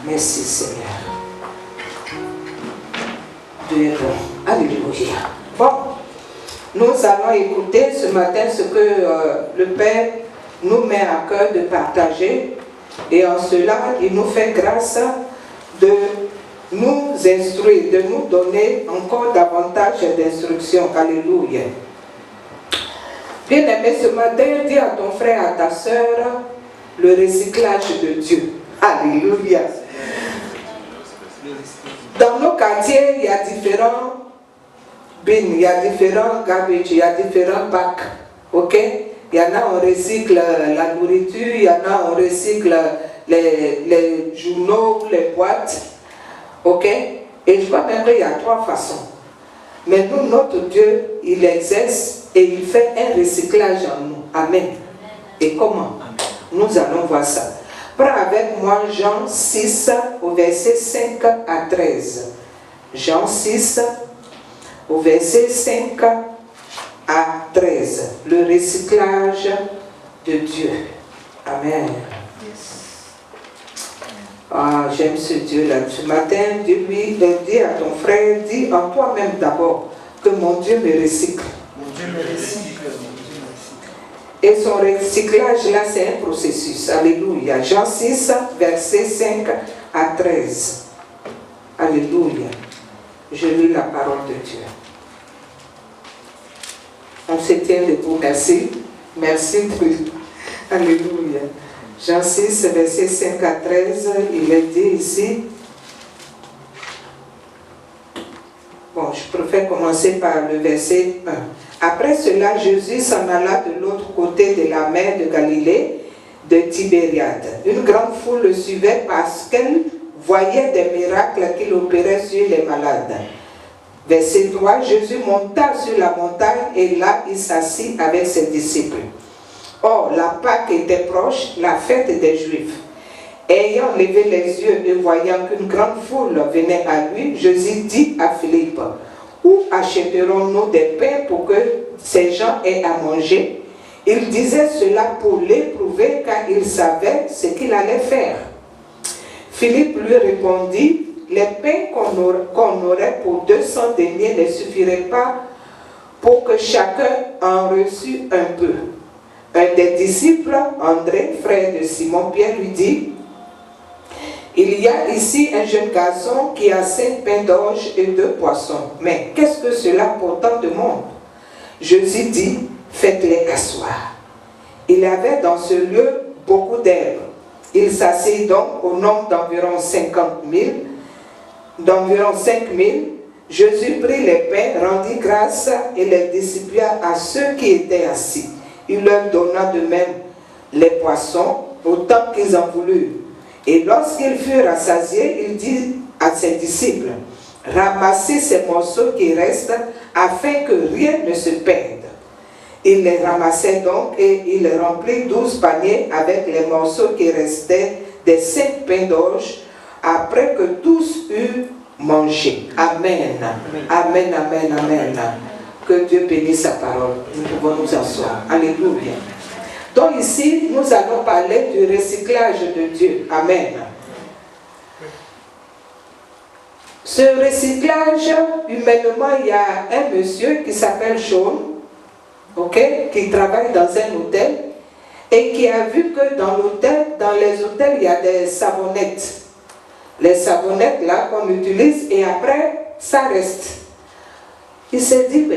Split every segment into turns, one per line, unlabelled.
Merci Seigneur. Dieu est bon. Alléluia. Bon, nous allons écouter ce matin ce que le Père nous met à cœur de partager. Et en cela, il nous fait grâce de nous instruire, de nous donner encore davantage d'instructions. Alléluia. Bien-aimé, ce matin, dis à ton frère, à ta soeur, le recyclage de Dieu. Alléluia. Dans nos quartiers, il y a différents bins, il y a différents garbage, il y a différents bacs. Ok? Il y en a, on recycle la nourriture, il y en a, on recycle les journaux, les boîtes. Ok? Et je crois même qu'il y a 3 façons. Mais nous, notre Dieu, il exerce et il fait un recyclage en nous. Amen. Et comment? Nous allons voir ça. Prends avec moi Jean 6 au verset 5 à 13. Jean 6 au verset 5 à 13. Le recyclage de Dieu. Amen. Ah, j'aime ce Dieu-là. Ce matin, Dieu lui dit à ton frère, dis en toi-même d'abord que mon Dieu me recycle.
Mon Dieu me recycle.
Et son recyclage là, c'est un processus. Alléluia. Jean 6, verset 5 à 13. Alléluia. Je lis la parole de Dieu. On se tient debout. Merci. Merci Dieu. Alléluia. Jean 6, verset 5 à 13, il est dit ici. Bon, je préfère commencer par le verset 1. Après cela, Jésus s'en alla de l'autre côté de la mer de Galilée, de Tibériade. Une grande foule le suivait parce qu'elle voyait des miracles qu'il opérait sur les malades. Verset 3, Jésus monta sur la montagne et là, il s'assit avec ses disciples. Or, la Pâque était proche, la fête des Juifs. Ayant levé les yeux et voyant qu'une grande foule venait à lui, Jésus dit à Philippe, « Où achèterons-nous des pains pour que ces gens aient à manger ?» Il disait cela pour l'éprouver car il savait ce qu'il allait faire. Philippe lui répondit, « Les pains qu'on aurait pour 200 deniers ne suffiraient pas pour que chacun en reçût un peu. » Un des disciples, André, frère de Simon-Pierre, lui dit, « Il y a ici un jeune garçon qui a 5 pains d'orge et 2 poissons. Mais qu'est-ce que cela pour tant de monde ?» Jésus dit, « Faites-les asseoir. » Il y avait dans ce lieu beaucoup d'herbes. Il s'assit donc au nombre d'environ 5 000. Jésus prit les pains, rendit grâce et les distribua à ceux qui étaient assis. Il leur donna de même les poissons, autant qu'ils en voulurent. Et lorsqu'ils furent rassasiés, il dit à ses disciples, « Ramassez ces morceaux qui restent, afin que rien ne se perde. » Il les ramassait donc et il remplit 12 paniers avec les morceaux qui restaient des 5 pains d'orge, après que tous eurent mangé. Amen. Amen, amen, amen. Que Dieu bénisse sa parole. Nous pouvons nous asseoir. Alléluia. Donc ici, nous allons parler du recyclage de Dieu. Amen. Ce recyclage, humainement, il y a un monsieur qui s'appelle Sean, qui travaille dans un hôtel et qui a vu que dans les hôtels, il y a des savonnettes. Les savonnettes là qu'on utilise et après, ça reste. Il s'est dit,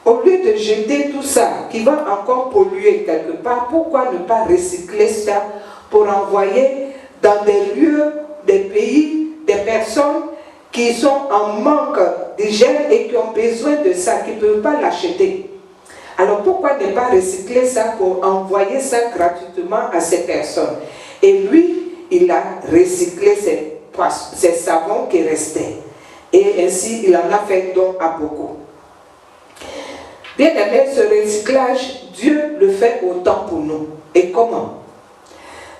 au lieu de jeter tout ça, qui va encore polluer quelque part, pourquoi ne pas recycler ça pour envoyer dans des lieux, des pays, des personnes qui sont en manque d'hygiène et qui ont besoin de ça, qui ne peuvent pas l'acheter. Alors pourquoi ne pas recycler ça pour envoyer ça gratuitement à ces personnes? Et lui, il a recyclé ces savons qui restaient. Et ainsi, il en a fait don à beaucoup. Bien aimé, ce recyclage, Dieu le fait autant pour nous. Et comment?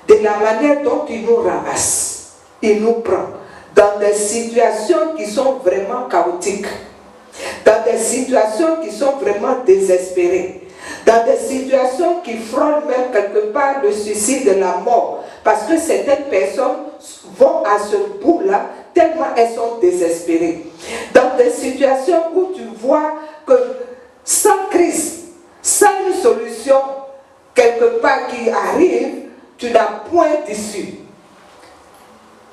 De la manière dont il nous ramasse, il nous prend dans des situations qui sont vraiment chaotiques, dans des situations qui sont vraiment désespérées, dans des situations qui frôlent même quelque part le suicide de la mort, parce que certaines personnes vont à ce bout-là tellement elles sont désespérées. Dans des situations où tu vois que sans Christ, sans une solution quelque part qui arrive, tu n'as point d'issue.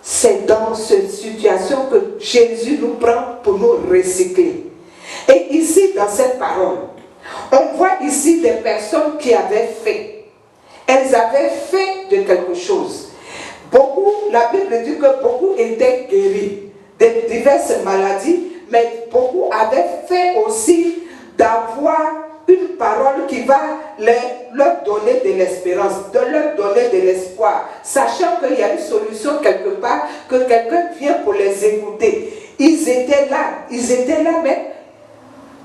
C'est dans cette situation que Jésus nous prend pour nous recycler. Et ici, dans cette parole, on voit ici des personnes qui avaient fait. Elles avaient fait de quelque chose. Beaucoup, la Bible dit que beaucoup étaient guéris de diverses maladies, mais beaucoup avaient fait aussi d'avoir une parole qui va leur donner de l'espérance, de leur donner de l'espoir, sachant qu'il y a une solution quelque part, que quelqu'un vient pour les écouter. Ils étaient là, mais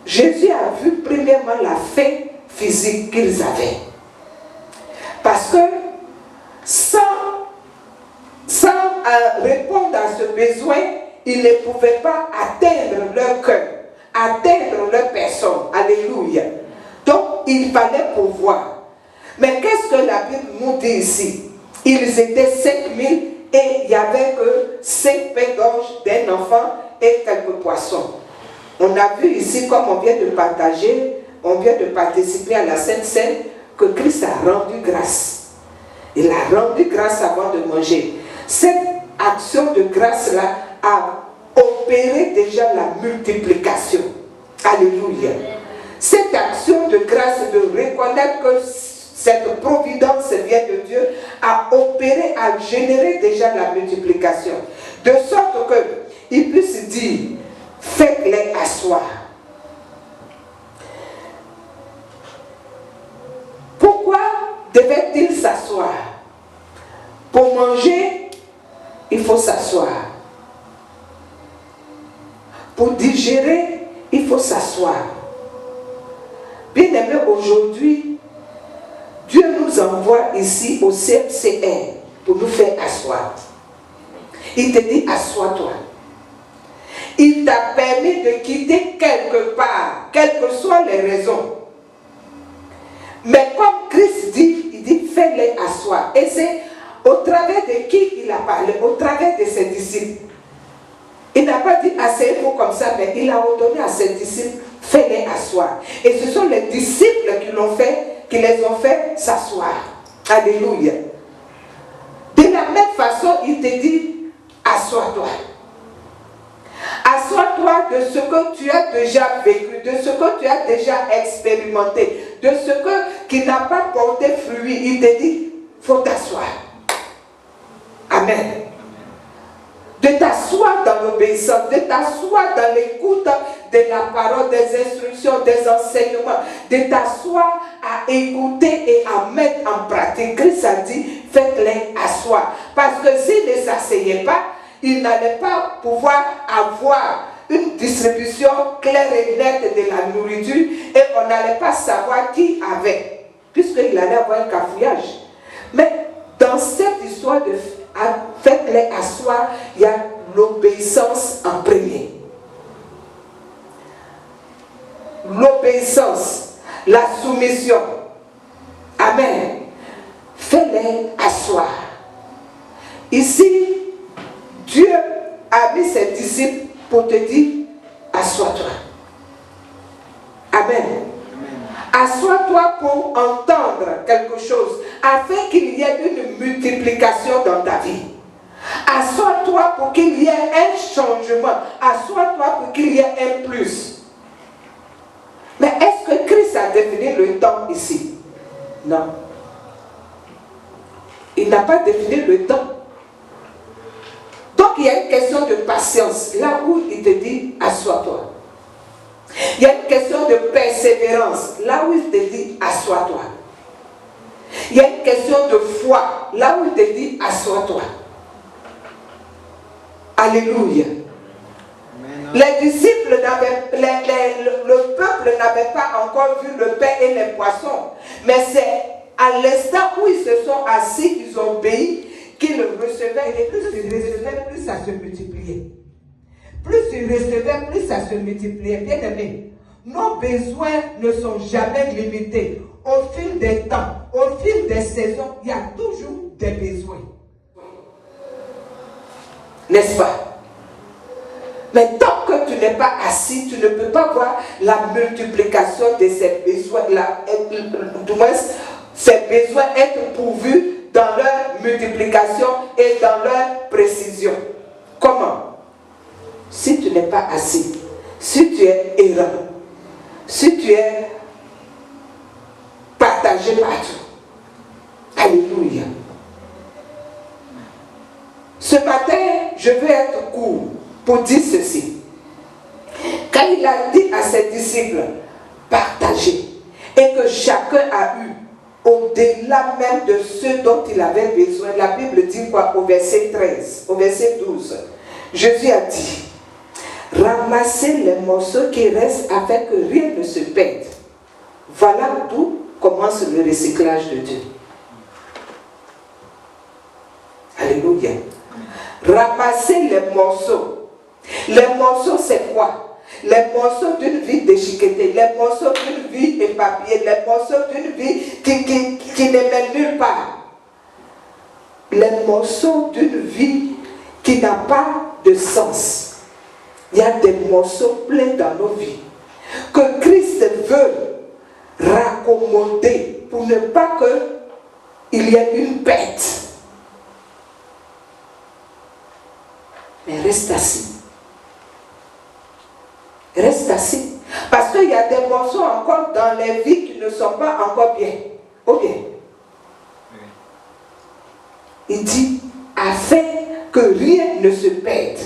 Jésus a vu premièrement la faim physique qu'ils avaient. Parce que sans répondre à ce besoin, ils ne pouvaient pas atteindre leur cœur, atteindre leur personne. Alléluia. Donc, il fallait pouvoir. Mais qu'est-ce que la Bible nous dit ici? Ils étaient 5000 et il n'y avait que 5 pains d'orge d'un enfant et quelques poissons. On a vu ici, comme on vient de partager, on vient de participer à la Sainte Seine, que Christ a rendu grâce. Il a rendu grâce avant de manger. Cette action de grâce-là a opéré déjà la multiplication. Alléluia. Cette action de grâce, de reconnaître que cette providence vient de Dieu, a opéré, a généré déjà la multiplication. De sorte qu'il puisse dire, faites-les asseoir. Pourquoi devaient-ils s'asseoir? Pour manger, il faut s'asseoir. Pour digérer, il faut s'asseoir. Bien-aimés, aujourd'hui, Dieu nous envoie ici au CFCR pour nous faire asseoir. Il te dit, assois-toi. Il t'a permis de quitter quelque part, quelles que soient les raisons. Mais comme Christ dit, il dit, fais-les asseoir. Et c'est au travers de qui il a parlé, au travers de ses disciples. Il n'a pas dit asseyez-vous comme ça, mais il a ordonné à ses disciples, fais-les asseoir. Et ce sont les disciples qui l'ont fait, qui les ont fait s'asseoir. Alléluia. De la même façon, il te dit, assois-toi. Assois-toi de ce que tu as déjà vécu, de ce que tu as déjà expérimenté, de ce qui n'a pas porté fruit. Il te dit, il faut t'asseoir. Amen. De t'asseoir dans l'obéissance, de t'asseoir dans l'écoute de la parole, des instructions, des enseignements, de t'asseoir à écouter et à mettre en pratique. Christ a dit, faites-les asseoir. Parce que s'ils ne s'asseyaient pas, ils n'allaient pas pouvoir avoir une distribution claire et nette de la nourriture et on n'allait pas savoir qui avait, puisqu'il allait avoir un cafouillage. Mais dans cette histoire de faites-les asseoir, il y a l'obéissance en premier. L'obéissance, la soumission. Amen. Fais-les asseoir. Ici, Dieu a mis ses disciples pour te dire, assois-toi. Amen. Assois-toi pour entendre quelque chose, afin qu'il y ait une multiplication dans ta vie. Assois-toi pour qu'il y ait un changement. Assois-toi pour qu'il y ait un plus. Mais est-ce que Christ a défini le temps ici? Non. Il n'a pas défini le temps. Donc il y a une question de patience, là où il te dit, assois-toi. Il y a une question de persévérance, là où il te dit, assois-toi. Il y a une question de foi, là où il te dit, assois-toi. Alléluia. Amen. Les disciples le peuple n'avait pas encore vu le pain et les poissons. Mais c'est à l'instant où ils se sont assis, ils ont obéi, qu'ils recevaient, et plus ils recevaient, plus ça se multipliait. Plus ils recevaient, plus ça se multipliait. Bien aimé, Nos besoins ne sont jamais limités. Au fil des temps, au fil des saisons, il y a toujours des besoins. N'est-ce pas? Mais tant que tu n'es pas assis, tu ne peux pas voir la multiplication de ces besoins, du moins, ces besoins être pourvus dans leur multiplication et dans leur précision. Comment? Si tu n'es pas assis, si tu es errant, si tu es partagé partout. Alléluia. Ce matin, je veux être court pour dire ceci. Quand il a dit à ses disciples, partagez, et que chacun a eu, au-delà même de ce dont il avait besoin, la Bible dit quoi au verset 13, au verset 12, Jésus a dit, ramassez les morceaux qui restent afin que rien ne se perde. Voilà d'où commence le recyclage de Dieu. Alléluia. Ramasser les morceaux. Les morceaux, c'est quoi? Les morceaux d'une vie déchiquetée, les morceaux d'une vie éparpillée, les morceaux d'une vie qui ne mène nulle part. Les morceaux d'une vie qui n'a pas de sens. Il y a des morceaux pleins dans nos vies que Christ veut raccommoder pour ne pas qu'il y ait une perte. Mais reste assis. Reste assis. Parce qu'il y a des morceaux encore dans les vies qui ne sont pas encore bien. Ou bien. Il dit, afin que rien ne se perde.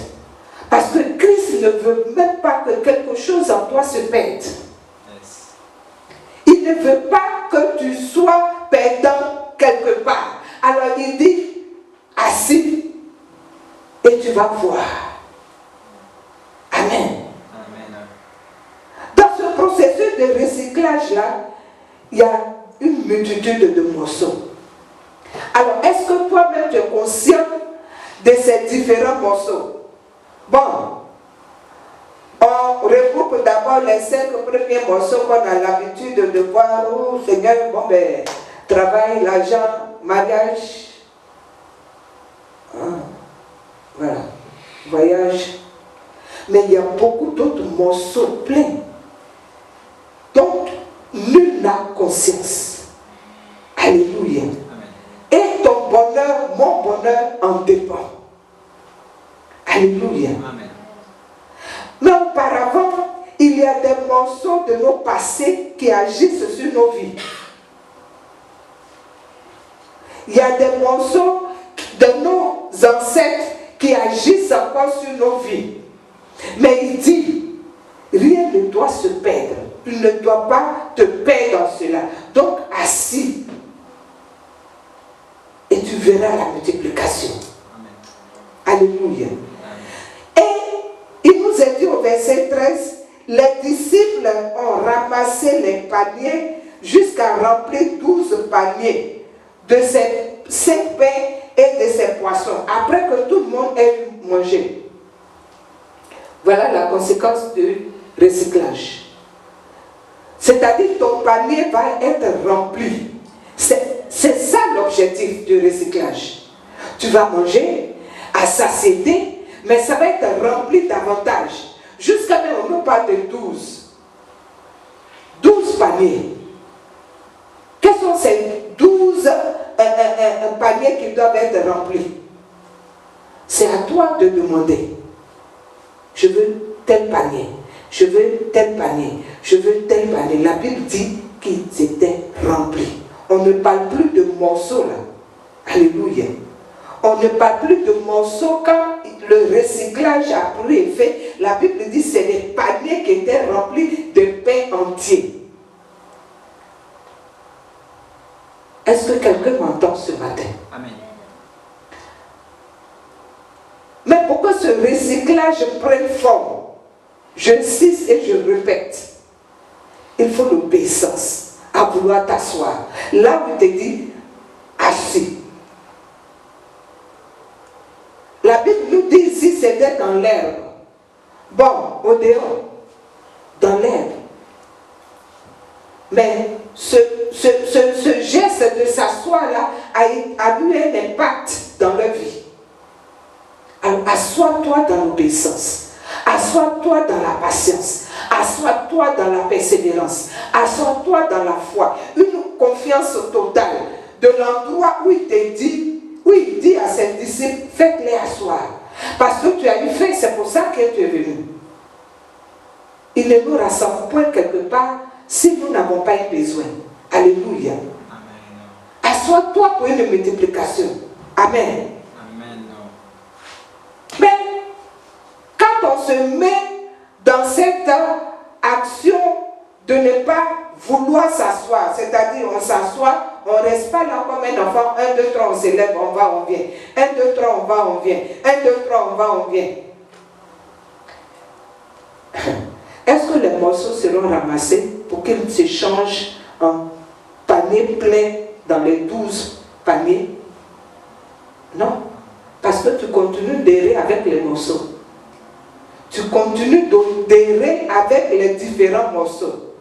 Parce que Christ ne veut même pas que quelque chose en toi se perde. Il ne veut pas que tu sois perdant quelque part. Alors il dit, assis. Et tu vas voir. Amen. Amen. Dans ce processus de recyclage-là, il y a une multitude de morceaux. Alors, est-ce que toi-même tu es conscient de ces différents morceaux? Bon, on regroupe d'abord les 5 premiers morceaux qu'on a l'habitude de voir. Oh Seigneur, bon ben, travail, l'argent, mariage. Voilà, voyage. Mais il y a beaucoup d'autres morceaux pleins dont nul n'a conscience. Alléluia. Et ton bonheur, mon bonheur en dépend. Alléluia. Amen. Mais auparavant, il y a des morceaux de nos passés qui agissent sur nos vies. Il y a des morceaux de nos ancêtres qui agissent encore sur nos vies. Mais il dit, rien ne doit se perdre. Tu ne dois pas te perdre dans cela. Donc, assis. Et tu verras la multiplication. Amen. Alléluia. Amen. Et il nous est dit au verset 13, les disciples ont ramassé les paniers jusqu'à remplir 12 paniers de ces 5 pains et de ces poissons, après que tout le monde ait mangé. Voilà la conséquence du recyclage. C'est-à-dire ton panier va être rempli. C'est ça l'objectif du recyclage. Tu vas manger à satiété, mais ça va être rempli davantage. Jusqu'à même, on nous parle de 12. 12 paniers. Quels sont ces 12 paniers qui doivent être remplis? C'est à toi de demander. Je veux tel panier. Je veux tel panier. Je veux tel panier. La Bible dit qu'ils étaient remplis. On ne parle plus de morceaux là. Alléluia. On ne parle plus de morceaux quand le recyclage a pris effet. La Bible dit que c'est des paniers qui étaient remplis de pain entier. Est-ce que quelqu'un m'entend ce matin? Amen. Mais pour que ce recyclage prenne forme, j'insiste et je répète, il faut l'obéissance à vouloir t'asseoir. Là où il te dit, assis. La Bible nous dit ici, c'était dans l'herbe. Bon, au dehors, dans l'herbe. Mais ce geste de s'asseoir là a eu un impact dans leur vie. Alors, assois-toi dans l'obéissance. Assois-toi dans la patience. Assois-toi dans la persévérance. Assois-toi dans la foi. Une confiance totale de l'endroit où il dit à ses disciples, faites-les asseoir. Parce que tu as eu fait, c'est pour ça que tu es venu. Il ne nous rassemble point quelque part si nous n'avons pas eu besoin. Alléluia. Assois-toi pour une multiplication. Amen. Mais quand on se met dans cette action de ne pas vouloir s'asseoir, c'est-à-dire on s'assoit, on ne reste pas là comme un enfant, 1, 2, 3, on s'élève, on va, on vient. 1, 2, 3, on va, on vient. 1, 2, 3, on va, on vient. Est-ce que les morceaux seront ramassés pour qu'ils se changent en panier plein dans les 12 paniers? Non. Parce que tu continues d'errer avec les morceaux. Tu continues d'errer avec les différents morceaux.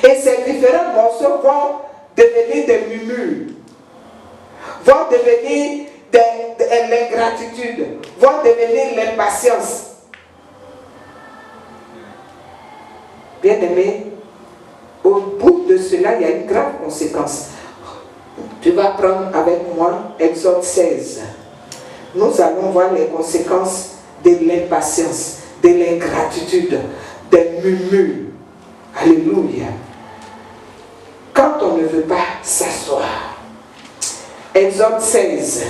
Et ces différents morceaux vont devenir des murmures, vont devenir de l'ingratitude, vont devenir l'impatience. Bien-aimé, au bout de cela, il y a une grave conséquence. Tu vas prendre avec moi Exode 16. Nous allons voir les conséquences de l'impatience, de l'ingratitude, des murmures. Alléluia. Quand on ne veut pas s'asseoir. Exode 16,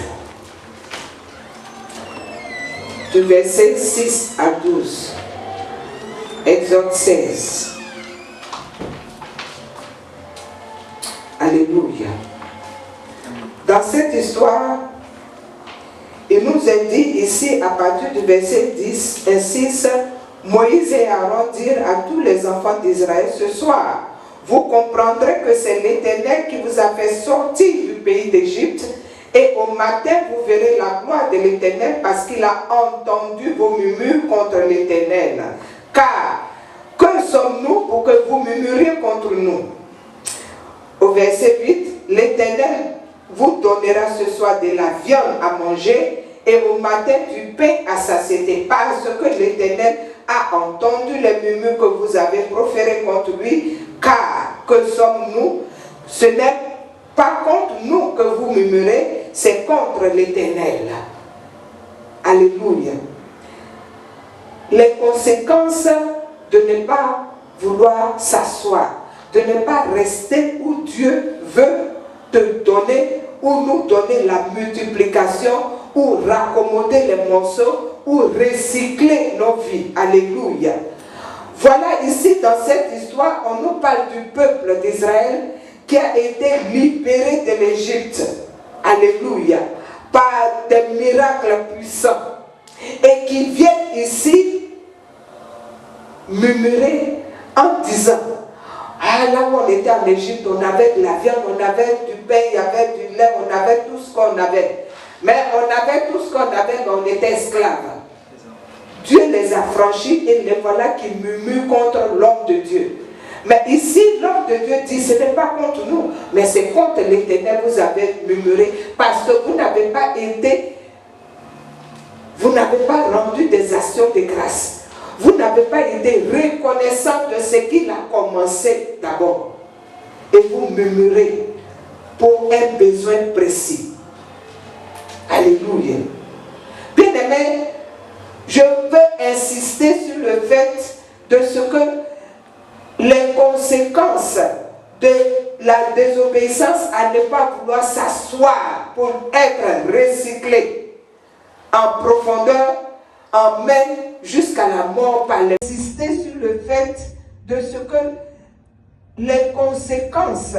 du verset 6 à 12. Exode 16. Alléluia. Dans cette histoire, il nous est dit ici, à partir du verset 10 et 6, Moïse et Aaron dirent à tous les enfants d'Israël, ce soir, vous comprendrez que c'est l'Éternel qui vous a fait sortir du pays d'Égypte, et au matin vous verrez la gloire de l'Éternel parce qu'il a entendu vos murmures contre l'Éternel. Car, que sommes-nous pour que vous murmuriez contre nous? Au verset 8, l'Éternel vous donnera ce soir de la viande à manger et au matin du pain à satiété, parce que l'Éternel a entendu les murmures que vous avez proférés contre lui. Car, que sommes-nous? Ce n'est pas contre nous que vous murmurez, c'est contre l'Éternel. Alléluia. Les conséquences de ne pas vouloir s'asseoir, de ne pas rester où Dieu veut te donner, ou nous donner la multiplication, ou raccommoder les morceaux, ou recycler nos vies. Alléluia. Voilà ici dans cette histoire, on nous parle du peuple d'Israël qui a été libéré de l'Égypte. Alléluia. Par des miracles puissants. Et qui viennent ici murmurer en disant, ah, là où on était en Égypte, on avait de la viande, on avait du pain, il y avait du lait, on avait tout ce qu'on avait. Mais on avait tout ce qu'on avait, mais on était esclaves. Dieu les a franchis et les voilà qui murmurent contre l'homme de Dieu. Mais ici, l'homme de Dieu dit, ce n'est pas contre nous, mais c'est contre l'Éternel vous avez murmuré, parce que vous n'avez pas été, vous n'avez pas rendu des actions de grâce. Vous n'avez pas été reconnaissant de ce qu'il a commencé d'abord. Et vous murmurez pour un besoin précis. Alléluia. Bien-aimé, je veux insister sur le fait de ce que les conséquences de la désobéissance à ne pas vouloir s'asseoir pour être recyclé en profondeur emmène jusqu'à la mort par les... Insister sur le fait de ce que les conséquences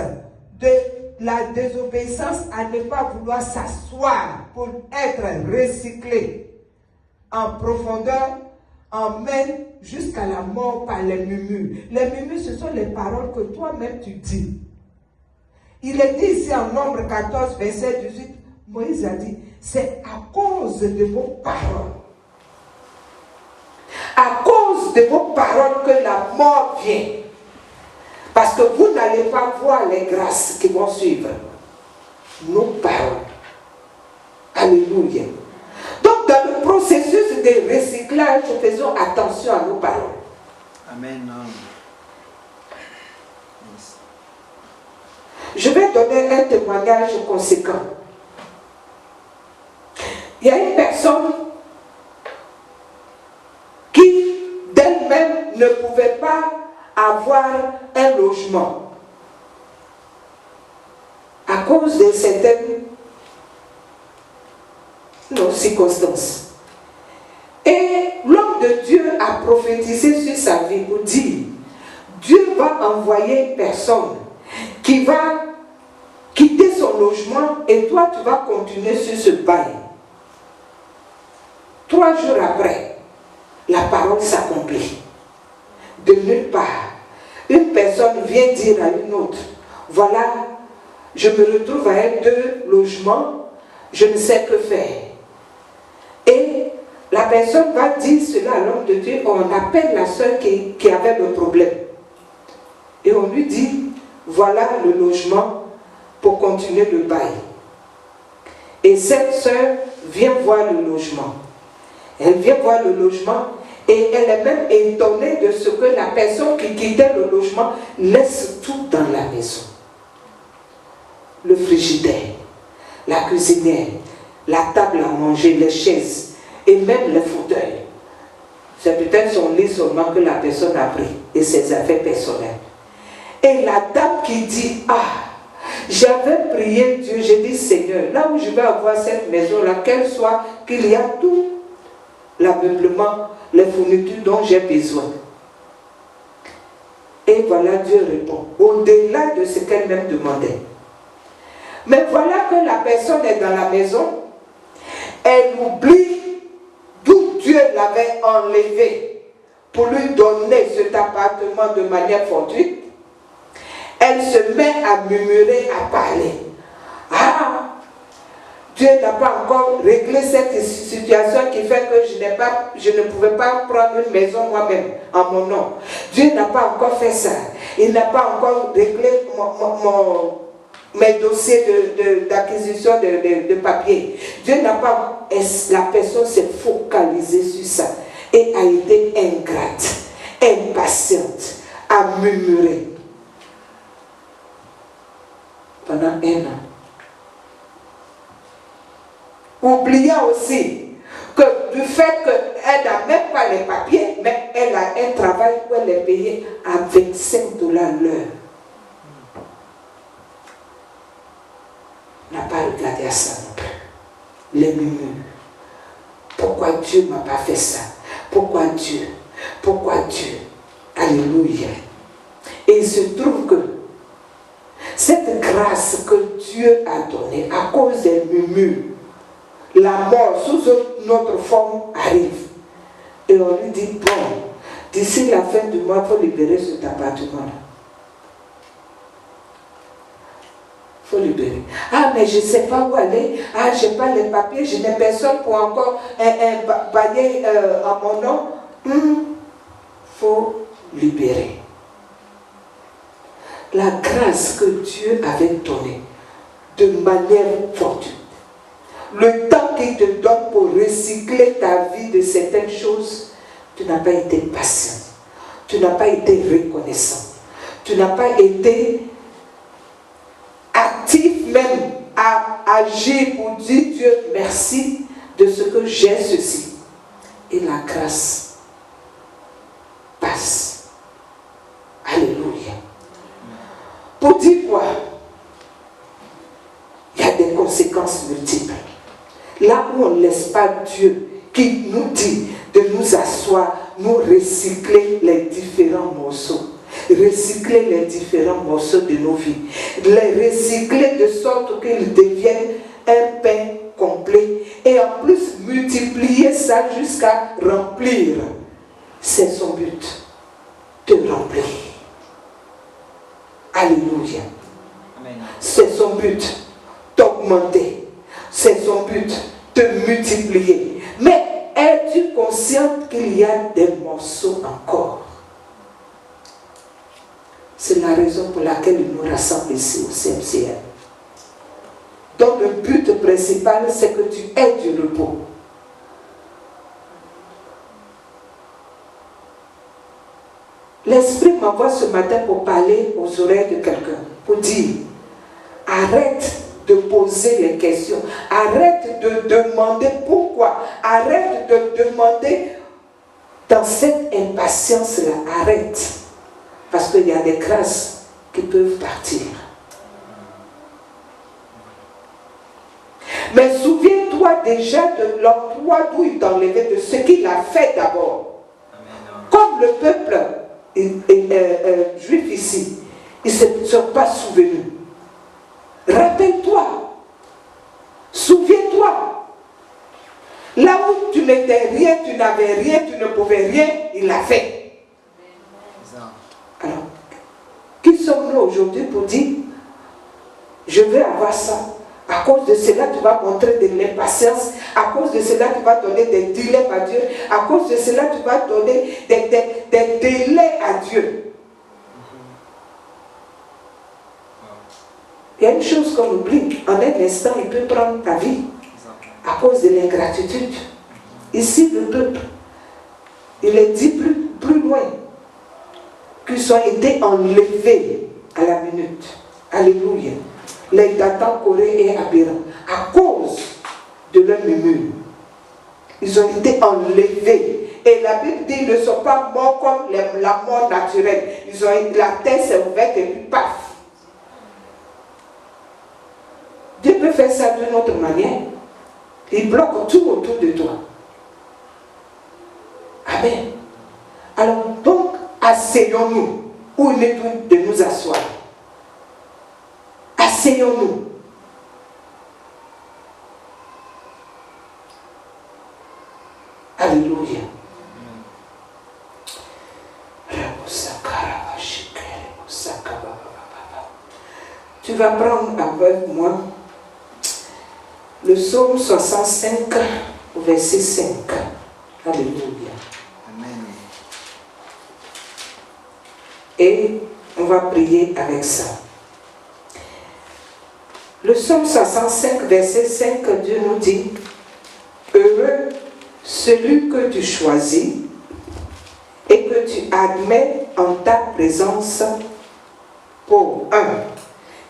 de la désobéissance à ne pas vouloir s'asseoir pour être recyclé en profondeur emmène jusqu'à la mort par les murmures. Les murmures, ce sont les paroles que toi-même tu dis. Il est dit ici en Nombre 14, verset 18, Moïse a dit, c'est à cause de vos paroles. À cause de vos paroles que la mort vient. Parce que vous n'allez pas voir les grâces qui vont suivre nos paroles. Alléluia. Donc dans le processus de recyclage, faisons attention à nos paroles.
Amen.
Je vais donner un témoignage conséquent. Il y a une personne qui d'elle-même ne pouvait pas avoir un logement à cause de certaines circonstances. Et l'homme de Dieu a prophétisé sur sa vie pour dire, Dieu va envoyer une personne qui va quitter son logement et toi tu vas continuer sur ce bail. 3 jours après, la parole s'accomplit. De nulle part, une personne vient dire à une autre, voilà, je me retrouve avec 2 logements, je ne sais que faire. Et la personne va dire cela à l'homme de Dieu, on appelle la soeur qui avait le problème. Et on lui dit, voilà le logement pour continuer le bail. Et cette soeur vient voir le logement. Elle vient voir le logement et elle est même étonnée de ce que la personne qui quittait le logement laisse tout dans la maison. Le frigidaire, la cuisinière, la table à manger, les chaises et même les fauteuils. C'est peut-être son lit seulement que la personne a pris et ses affaires personnelles. Et la dame qui dit, j'avais prié Dieu, j'ai dit Seigneur, là où je vais avoir cette maison-là, qu'elle soit, qu'il y a tout l'ameublement, les fournitures dont j'ai besoin. Et voilà, Dieu répond, au-delà de ce qu'elle-même demandait. Mais voilà que la personne est dans la maison, elle oublie d'où Dieu l'avait enlevé pour lui donner cet appartement de manière fortuite. Elle se met à murmurer, à parler. Dieu n'a pas encore réglé cette situation qui fait que je ne pouvais pas prendre une maison moi-même en mon nom. Dieu n'a pas encore fait ça. Il n'a pas encore réglé mes dossiers d'acquisition de papier. Dieu n'a pas... La personne s'est focalisée sur ça et a été ingrate, impatiente, à murmurer. Pendant 1 an. Oubliant aussi que du fait qu'elle n'a même pas les papiers, mais elle a un travail où elle est payée à 25 $ l'heure. N'a pas regardé à ça non plus. Les murmures. Pourquoi Dieu ne m'a pas fait ça? Pourquoi Dieu? Pourquoi Dieu? Alléluia. Et il se trouve que cette grâce que Dieu a donnée à cause des murmures, la mort sous une autre forme arrive. Et on lui dit, bon, d'ici la fin du mois, il faut libérer cet appartement-là. Il faut libérer. Mais je ne sais pas où aller. Je n'ai pas les papiers, je n'ai personne pour encore bailler à mon nom. Il faut libérer. La grâce que Dieu avait donnée de manière fortuite. Le temps qu'il te donne pour recycler ta vie de certaines choses, tu n'as pas été patient. Tu n'as pas été reconnaissant. Tu n'as pas été actif même à agir pour dire Dieu merci de ce que j'ai ceci. Et la grâce passe. Alléluia. Pour dire quoi? Il y a des conséquences multiples. Là où on ne laisse pas Dieu qui nous dit de nous asseoir, nous recycler les différents morceaux. Recycler les différents morceaux de nos vies. Les recycler de sorte qu'ils deviennent un pain complet. Et en plus multiplier ça jusqu'à remplir. C'est son but. De remplir. Alléluia. Amen. C'est son but d'augmenter. C'est son but de multiplier. Mais es-tu consciente qu'il y a des morceaux encore? C'est la raison pour laquelle il nous rassemble ici au CMCM. Donc le but principal, c'est que tu aies du repos. L'Esprit m'envoie ce matin pour parler aux oreilles de quelqu'un, pour dire, arrête de poser les questions, arrête de demander pourquoi, arrête de demander dans cette impatience-là, arrête. Parce qu'il y a des grâces qui peuvent partir. Mais souviens-toi déjà de l'endroit d'où il t'a enlevé, de ce qu'il a fait d'abord. Comme le peuple juif ici, ils ne se sont pas souvenus. Rappelle-toi, souviens-toi. Là où tu n'étais rien, tu n'avais rien, tu ne pouvais rien, il l'a fait. Alors, qui sommes-nous aujourd'hui pour dire, je veux avoir ça. À cause de cela, tu vas montrer de l'impatience. À cause de cela, tu vas donner des dilemmes à Dieu. À cause de cela, tu vas donner des délais à Dieu. Il y a une chose qu'on oublie. En un instant, il peut prendre ta vie à cause de l'ingratitude. Ici, le peuple, il est dit plus loin qu'ils ont été enlevés à la minute. Alléluia. Les Dathan, Corée et Abiram, à cause de leur murmure, ils ont été enlevés. Et la Bible dit qu'ils ne sont pas morts comme la mort naturelle. La terre s'est ouverte et puis paf. Dieu peut faire ça d'une autre manière. Il bloque tout autour de toi. Amen. Alors donc, asseyons-nous où il est de nous asseoir. Asseyons-nous. Alléluia. Tu vas prendre avec moi le psaume 65, verset 5. Alléluia. Amen. Et on va prier avec ça. Le psaume 65, verset 5, Dieu nous dit, heureux celui que tu choisis et que tu admets en ta présence pour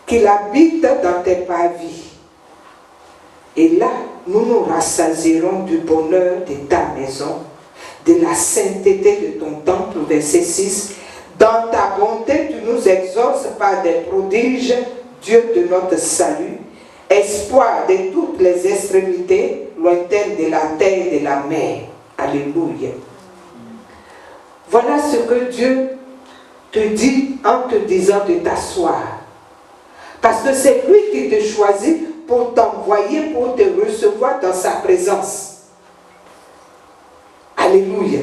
qu'il habite dans tes parvis. Et là, nous nous rassasierons du bonheur de ta maison, de la sainteté de ton temple, verset 6. Dans ta bonté, tu nous exauces par des prodiges, Dieu de notre salut, espoir de toutes les extrémités lointaines de la terre et de la mer. Alléluia. Voilà ce que Dieu te dit en te disant de t'asseoir. Parce que c'est lui qui te choisit pour t'envoyer, pour te recevoir dans sa présence. Alléluia.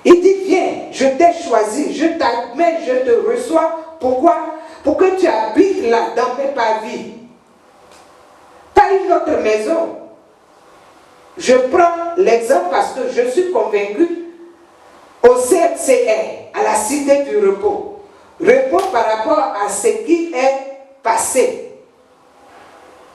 Il dit, viens, je t'ai choisi, je t'admets, je te reçois. Pourquoi? Pour que tu habites là, dans mes parvis. Pas une autre maison. Je prends l'exemple parce que je suis convaincu au CMCR, à la cité du repos. Repos par rapport à ce qui est passé.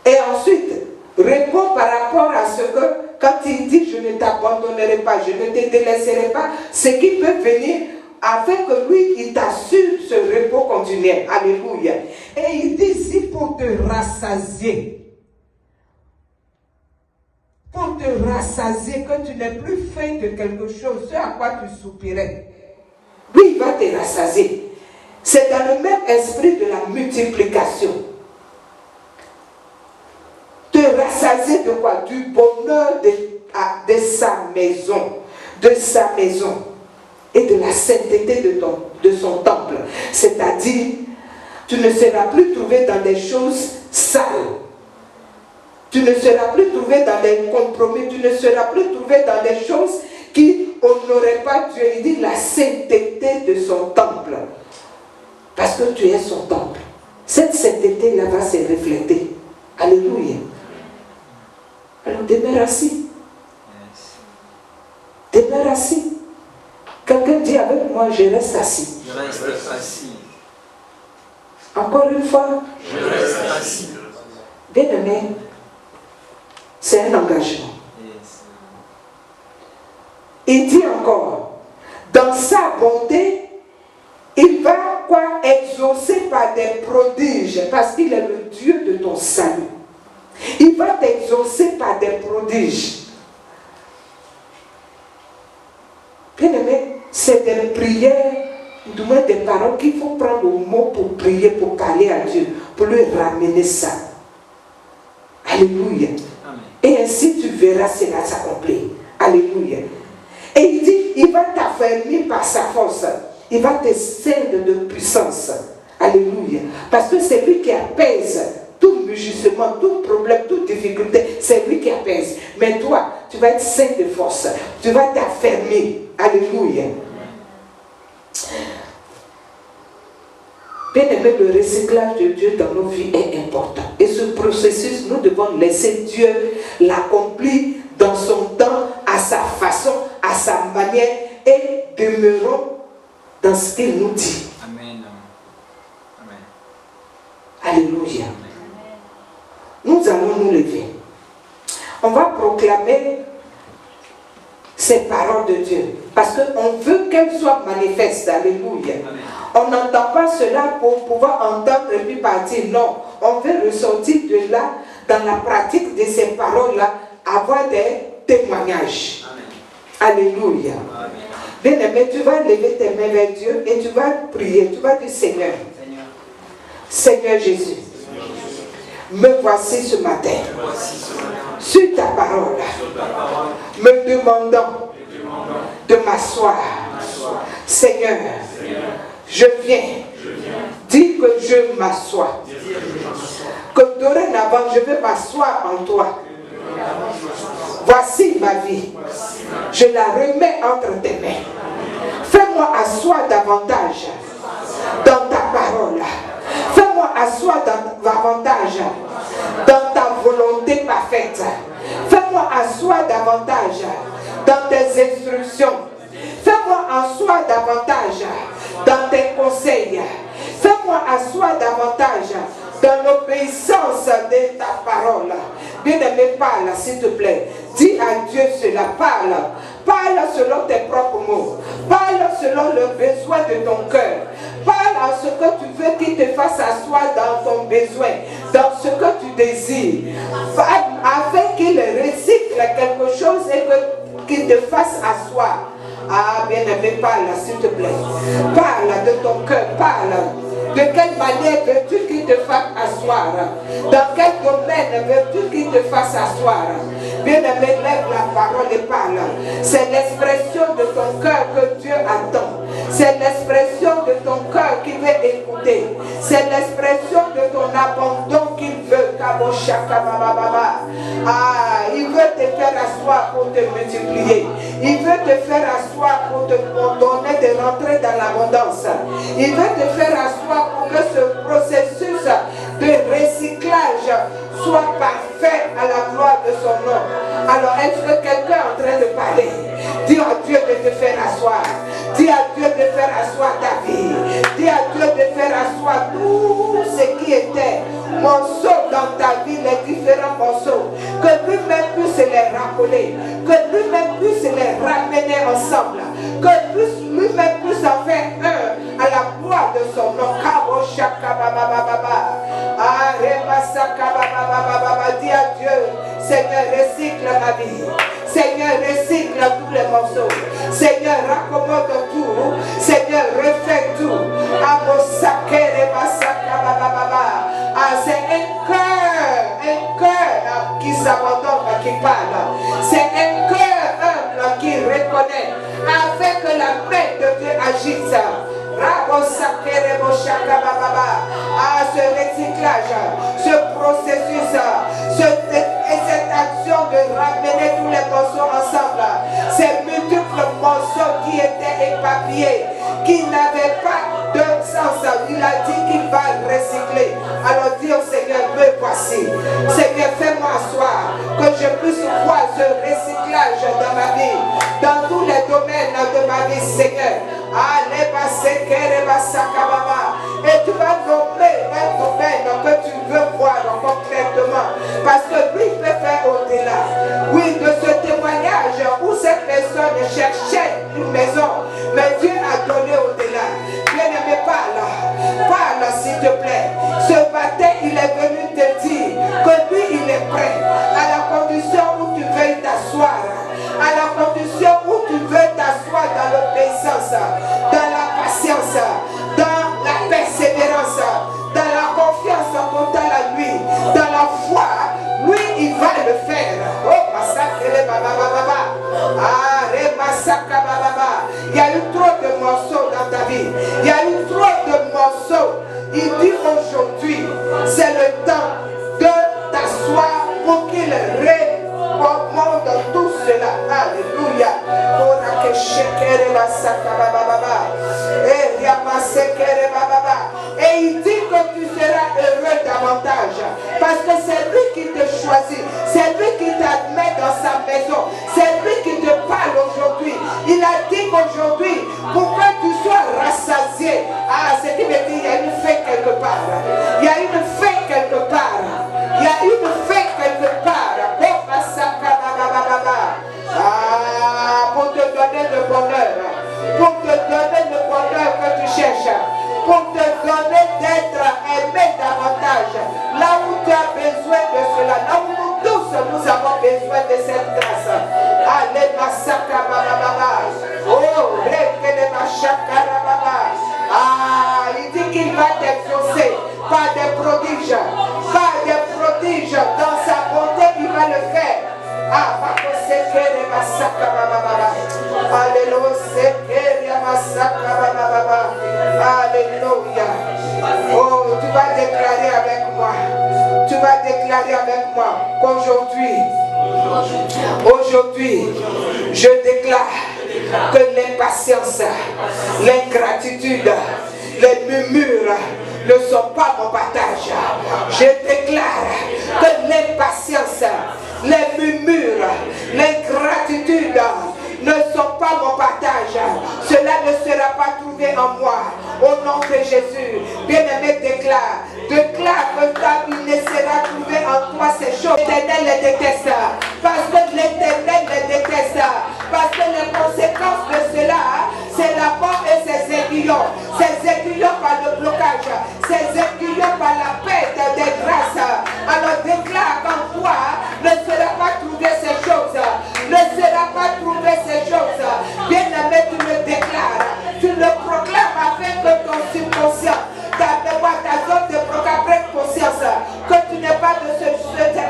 Et ensuite, repos par rapport à ce que, quand il dit je ne t'abandonnerai pas, je ne te délaisserai pas, ce qui peut venir afin que lui, il t'assure ce repos continuel. Alléluia. Et il dit ici pour te rassasier. Pour te rassasier, que tu n'aies plus faim de quelque chose, ce à quoi tu soupirais. Lui, il va te rassasier. C'est dans le même esprit de la multiplication. Te rassasier de quoi? Du bonheur de sa maison. De sa maison. Et de la sainteté de son temple. C'est-à-dire, tu ne seras plus trouvé dans des choses sales. Tu ne seras plus trouvé dans des compromis. Tu ne seras plus trouvé dans des choses qui n'honoraient pas Dieu. Il dit la sainteté de son temple. Parce que tu es son temple. Cette sainteté-là va se refléter. Alléluia. Alors demeure assis. Demeure assis. Quelqu'un dit avec moi, je reste assis.
Je reste assis.
Encore une fois,
je reste assis.
Bien aimé, c'est un engagement. Il dit encore, dans sa bonté, il va quoi exaucer par des prodiges, parce qu'il est le Dieu de ton salut. Il va t'exaucer par des prodiges. Bien aimé, c'est des prières, du moins des paroles qu'il faut prendre au mot pour prier, pour parler à Dieu, pour lui ramener ça. Alléluia. Amen. Et ainsi tu verras cela s'accomplir. Alléluia. Et il dit, il va t'affermir par sa force. Il va te ceindre de puissance. Alléluia. Parce que c'est lui qui apaise tout mugissement, tout problème, toute difficulté. C'est lui qui apaise. Mais toi, tu vas être ceint de force. Tu vas t'affermir. Alléluia. Bien aimé, le recyclage de Dieu dans nos vies est important. Et ce processus, nous devons laisser Dieu l'accomplir dans son temps, à sa façon, à sa manière, et demeurons dans ce qu'il nous dit.
Amen. Amen.
Alléluia. Nous allons nous lever. On va proclamer ces paroles de Dieu. Parce qu'on veut qu'elles soient manifestes. Alléluia. Amen. On n'entend pas cela pour pouvoir entendre et puis partir. Non. On veut ressortir de là, dans la pratique de ces paroles-là, avoir des témoignages. Amen. Alléluia. Amen. Bien aimé, tu vas lever tes mains vers Dieu et tu vas prier. Tu vas dire, Seigneur, Seigneur Jésus, me voici ce matin, sur ta parole, me demandant de m'asseoir. Seigneur, je viens dire que je m'assois. Que dorénavant, je veux m'asseoir en toi. Voici ma vie. Je la remets entre tes mains. Fais-moi asseoir davantage dans ta parole. Fais-moi asseoir davantage dans ta volonté parfaite. Fais-moi asseoir davantage dans tes instructions. Fais-moi asseoir davantage dans tes conseils. Fais-moi asseoir davantage dans l'obéissance de ta parole. Bien-aimé, parle, s'il te plaît. Dis à Dieu cela, parle. Parle selon tes propres mots. Parle selon le besoin de ton cœur. Parle à ce que tu veux qu'il te fasse asseoir dans ton besoin, dans ce que tu désires, afin qu'il recycle quelque chose et qu'il te fasse asseoir. Ah, bien-aimé, parle, s'il te plaît. Parle de ton cœur, parle. De quelle manière veux-tu qu'il te fasse asseoir? Dans quel domaine veux-tu qu'il te fasse asseoir? Bien-aimé, lève la parole et parle. C'est l'expression de ton cœur que Dieu attend. C'est l'expression de ton cœur qu'il veut écouter. C'est l'expression de ton abandon qu'il veut. Ah, il veut te faire asseoir pour te multiplier. Il veut te faire asseoir pour te donner de rentrer dans l'abondance. Il veut te faire asseoir pour que ce processus de recyclage soit parfait à la gloire de son nom. Alors, est-ce que quelqu'un est en train de parler? Dis à Dieu de te faire asseoir. Dis à Dieu de faire asseoir ta vie. Dis à Dieu de faire asseoir tout ce qui était morceaux dans ta vie, les différents morceaux. Que lui-même puisse les rappeler. Que lui-même puisse les ramener ensemble. Que lui-même puisse en faire un à la gloire de son nom. Dis à Dieu, Seigneur, recycle ma vie. Seigneur, recycle tous les morceaux. Seigneur, raccommode tout. Seigneur, refais tout. C'est un cœur qui s'abandonne, qui parle. C'est un cœur humble qui reconnaît, afin que la main de Dieu agisse. Ce recyclage, ce processus, cette action de ramener tous les morceaux ensemble, ces multiples morceaux qui étaient éparpillés, qui n'avaient pas de sens, il a dit qu'il va recycler. Alors dis au Seigneur, me voici. Seigneur, fais-moi asseoir, que je puisse voir ce recyclage dans ma vie, dans tous les domaines de ma vie, Seigneur. Et tu vas nommer Ah, Remasaka Baba. Il y a eu trop de morceaux dans ta vie. Il y a eu trop de morceaux. Il dit aujourd'hui, c'est le temps de t'asseoir pour qu'il recommande tout cela. Alléluia. Et il dit que tu seras heureux davantage. Parce que c'est lui qui te choisit. C'est lui qui t'admet dans sa maison. C'est lui qui te parle aujourd'hui. Il a dit qu'aujourd'hui, pour que tu sois rassasié. Ah, c'est qui me dit, il y a une fête quelque part. Il y a une fête quelque part. Il y a une fête quelque part. Ah, pour te donner le bonheur. Pour te donner le bonheur que tu cherches. Pour te donner d'être aimé davantage. Là où tu as besoin de cela. Là où nous tous nous avons besoin de cette grâce. Allez, Masaka Baba. Oh, Rekele Mashakara Baba. Ah, il dit qu'il va t'exaucer par des prodiges. Par des prodiges. Dans sa bonté, il va le faire. Ah, Makoseke Masaka Baba. Alléluia, Sekere Masaka Baba. Alléluia. Oh, tu vas déclarer avec moi. Tu vas déclarer avec moi qu'aujourd'hui, je déclare que l'impatience, l'ingratitude, les murmures ne sont pas mon partage. Je déclare que l'impatience, les murmures, l'ingratitude ne sont pas mon partage. Cela ne sera pas trouvé en moi. Au nom de Jésus, bien-aimé, déclare que il ne sera trouvé en toi ces choses. L'Éternel les déteste. Parce que l'Éternel les déteste. Parce que les conséquences de cela, c'est la mort et ses aiguillons. Ses aiguillons par le blocage. Ses aiguillons par la perte des grâces. Alors déclare qu'en toi ne sera pas trouvé ces choses. Ne sera pas trouvé ces choses. Bien-aimé, tu le déclares. Tu le proclames afin que ton subconscient, ta mémoire, ta zone de proclamation, prenne conscience que tu n'es pas de ces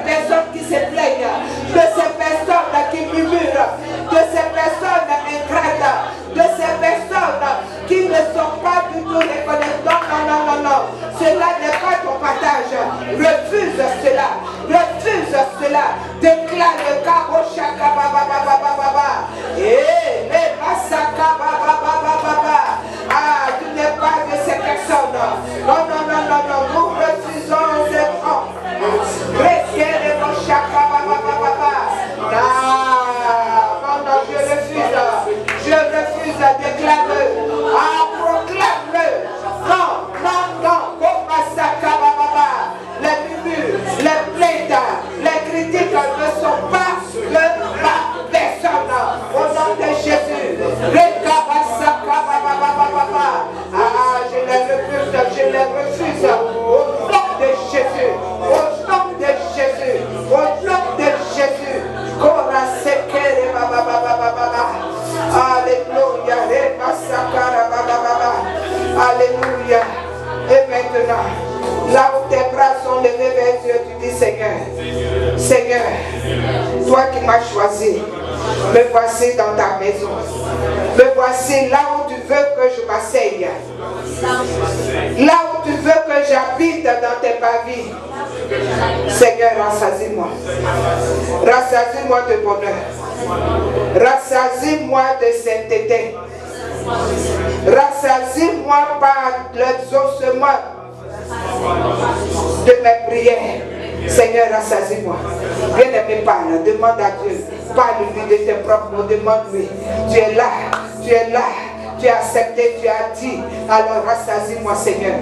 personnes qui se plaignent, de ces personnes qui murmurent, de ces personnes ingrates, de ces personnes qui ne sont pas du tout reconnaissantes. Non. Cela n'est pas ton partage. Refuse cela. Refuse cela. Déclare le carreau chaka baba. Et les masaka baba. Ah, tu n'es pas de ces personnes. Non. Nous refusons ces francs. Requérez mon chaka baba. Non, je refuse. Je refuse. Déclare-le. Ah, proclame-le. Non. Komasaka baba. Les murmures, les plaintes, les critiques ne sont pas de ma personne. Au nom de Jésus. Ah, je les refuse. Au nom de Jésus. Au nom de Jésus. Au nom de Jésus. Alléluia. Alléluia. Et maintenant, là où tes bras sont levés vers Dieu, tu dis Seigneur, toi qui m'as choisi, me voici dans ta maison. Me voici là où tu veux que je m'asseye. Là où tu veux que j'habite dans tes pavis. Seigneur, rassasie-moi. Rassasie-moi de bonheur. Rassasie-moi de sainteté. Rassasie-moi par l'exaucement de mes prières. Seigneur, rassasie-moi. Bien-aimé, parle, demande à Dieu. Parle-lui de tes propres mots, demande-lui. Tu es là. Tu as accepté, tu as dit. Alors rassasie-moi, Seigneur.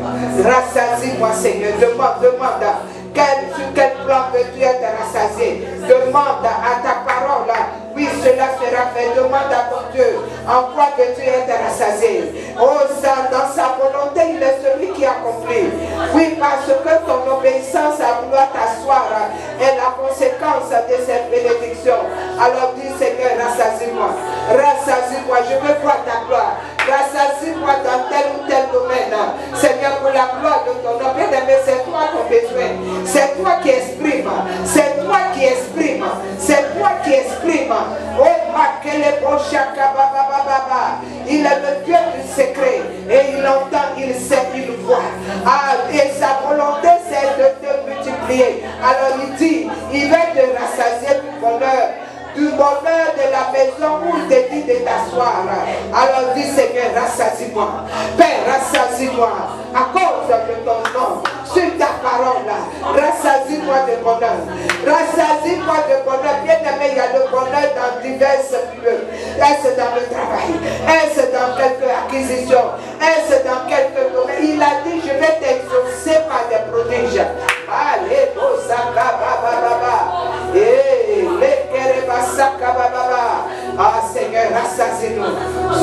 Rassasie-moi, Seigneur. Demande. Sur quel plan veux-tu être rassasié? Demande à ta parole. Oui, cela sera fait. Demande à ton Dieu. En quoi veux-tu être rassasié? Oh, ça, dans sa volonté, il est celui qui accomplit. Oui, parce que ton obéissance à vouloir t'asseoir est la conséquence de cette bénédiction. Alors dis, Seigneur, rassasie-moi. Rassasie-moi. Je veux voir ta gloire. Rassasie-moi dans tel ou tel domaine. Seigneur, pour la gloire de ton nom. Bien-aimé, c'est toi ton besoin. C'est toi qui exprimes. C'est toi qui exprimes. C'est toi qui exprimes. Oh, Makele Il est le Dieu du secret. Et il entend, il sait, il voit. Et sa volonté, c'est de te multiplier. Alors il dit, il va te rassasier du bonheur de la maison où il te dit de t'asseoir. Alors dis Seigneur, rassasie-moi. Père, rassasie-moi à cause de ton nom, sur ta parole. Rassasie-moi de bonheur. Rassasie-moi de bonheur. Bien aimé, il y a le bonheur dans diverses lieux. Est-ce dans le travail? Est-ce dans quelques acquisitions? Est-ce dans quelques domaines? Il a dit, je vais t'exaucer par des prodiges. Allez, ah Seigneur, rassasie-nous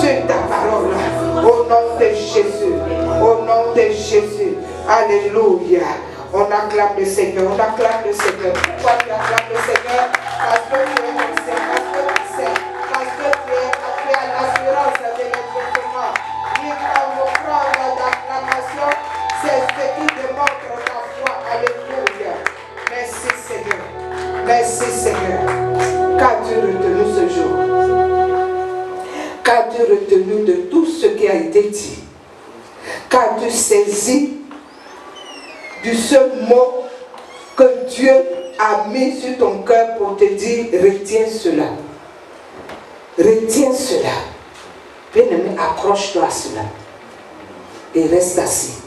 sur ta parole. Au nom de Jésus. Au nom de Jésus. Alléluia. On acclame le Seigneur. On acclame le Seigneur. Pourquoi tu acclames le Seigneur? Parce que tu es ancien. Parce que tu sais. Parce que tu as l'assurance de l'exaucement. En offrant d'acclamation, c'est ce qui démontre ta foi. Alléluia. Merci Seigneur. Merci Seigneur. Qu'as-tu retenu ce jour? Qu'as-tu retenu de tout ce qui a été dit? Qu'as-tu saisi du seul mot que Dieu a mis sur ton cœur pour te dire, retiens cela. Retiens cela. Bien-aimé, accroche-toi à cela. Et reste assis.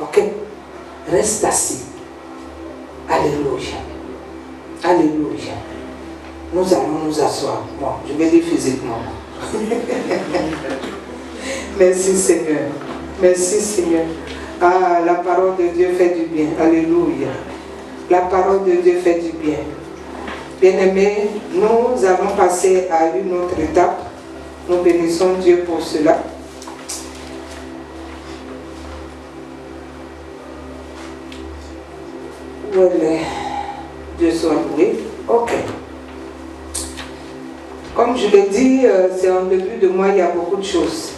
Ok? Reste assis. Alléluia. Alléluia. Nous allons nous asseoir. Bon, je vais dire physiquement. Merci Seigneur. Merci Seigneur. Ah, la parole de Dieu fait du bien. Alléluia. La parole de Dieu fait du bien. Bien-aimés, nous allons passer à une autre étape. Nous bénissons Dieu pour cela. Voilà. Dieu soit loué. Ok. Comme je l'ai dit, c'est en début de mois, il y a beaucoup de choses.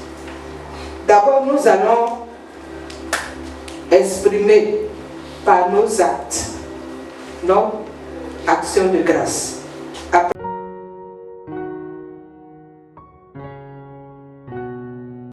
D'abord, nous allons exprimer par nos actes, nos actions de grâce.